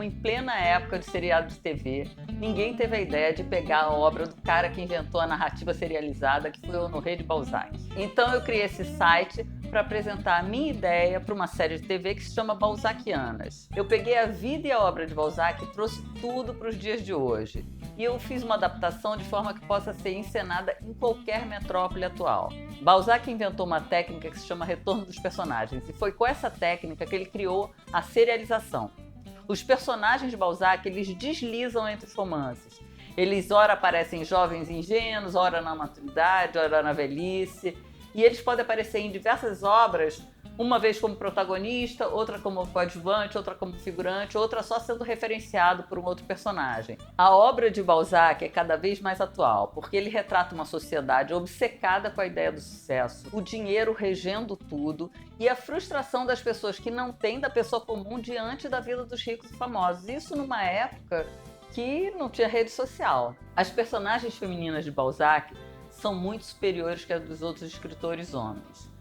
em plena época de seriado de TV, ninguém teve a ideia de pegar a obra do cara que inventou a narrativa serializada, que foi o Honoré de Balzac. Então eu criei esse site para apresentar a minha ideia para uma série de TV que se chama Balzaquianas. Eu peguei a vida e a obra de Balzac e trouxe tudo para os dias de hoje. E eu fiz uma adaptação de forma que possa ser encenada em qualquer metrópole atual. Balzac inventou uma técnica que se chama retorno dos personagens, e foi com essa técnica que ele criou a serialização. Os personagens de Balzac, eles deslizam entre os romances. Eles ora aparecem jovens ingênuos, ora na maturidade, ora na velhice, e eles podem aparecer em diversas obras, uma vez como protagonista, outra como coadjuvante, outra como figurante, outra só sendo referenciado por um outro personagem. A obra de Balzac é cada vez mais atual, porque ele retrata uma sociedade obcecada com a ideia do sucesso, o dinheiro regendo tudo e a frustração das pessoas que não têm da pessoa comum diante da vida dos ricos e famosos. Isso numa época que não tinha rede social. As personagens femininas de Balzac são muito superiores que as dos outros escritores homens,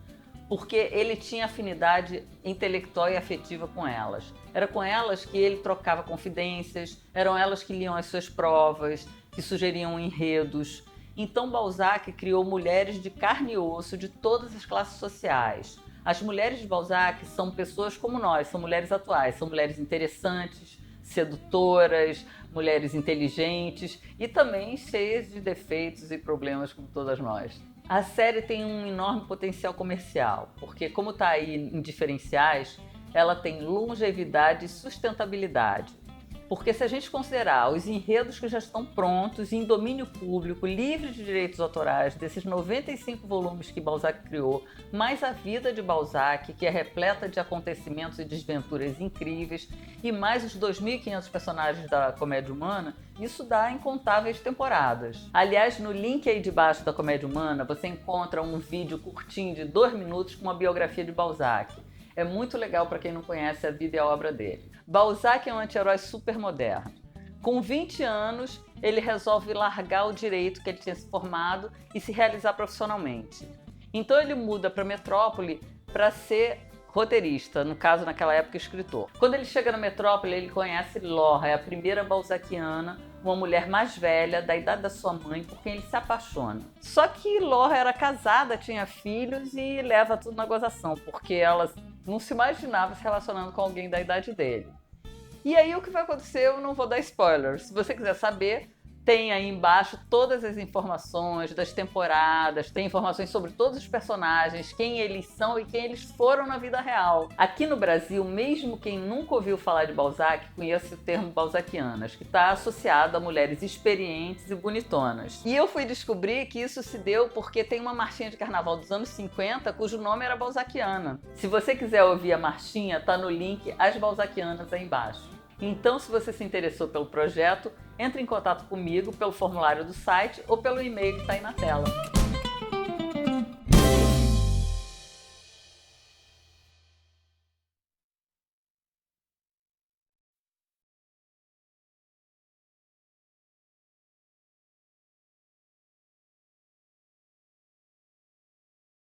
porque ele tinha afinidade intelectual e afetiva com elas. Era com elas que ele trocava confidências, eram elas que liam as suas provas, que sugeriam enredos. Então Balzac criou mulheres de carne e osso de todas as classes sociais. As mulheres de Balzac são pessoas como nós, são mulheres atuais, são mulheres interessantes, sedutoras, mulheres inteligentes e também cheias de defeitos e problemas como todas nós. A série tem um enorme potencial comercial, porque como está aí em diferenciais, ela tem longevidade e sustentabilidade. Porque se a gente considerar os enredos que já estão prontos, em domínio público, livres de direitos autorais, desses 95 volumes que Balzac criou, mais a vida de Balzac, que é repleta de acontecimentos e desventuras incríveis, e mais os 2.500 personagens da Comédia Humana, isso dá incontáveis temporadas. Aliás, no link aí de baixo da Comédia Humana, você encontra um vídeo curtinho de 2 minutos com uma biografia de Balzac. É muito legal para quem não conhece a vida e a obra dele. Balzac é um anti-herói super moderno. Com 20 anos, ele resolve largar o direito que ele tinha se formado e se realizar profissionalmente. Então ele muda para Metrópole para ser roteirista, no caso naquela época escritor. Quando ele chega na Metrópole, ele conhece Laura, é a primeira balzaquiana, uma mulher mais velha, da idade da sua mãe, por quem ele se apaixona. Só que Laura era casada, tinha filhos e leva tudo na gozação, porque ela não se imaginava se relacionando com alguém da idade dele. E aí o que vai acontecer, eu não vou dar spoilers. Se você quiser saber, tem aí embaixo todas as informações das temporadas, tem informações sobre todos os personagens, quem eles são e quem eles foram na vida real. Aqui no Brasil, mesmo quem nunca ouviu falar de Balzac, conhece o termo balzaquianas, que está associado a mulheres experientes e bonitonas. E eu fui descobrir que isso se deu porque tem uma marchinha de carnaval dos anos 50 cujo nome era balzaquiana. Se você quiser ouvir a marchinha, tá no link As Balzaquianas aí embaixo. Então, se você se interessou pelo projeto, entre em contato comigo pelo formulário do site ou pelo e-mail que está aí na tela.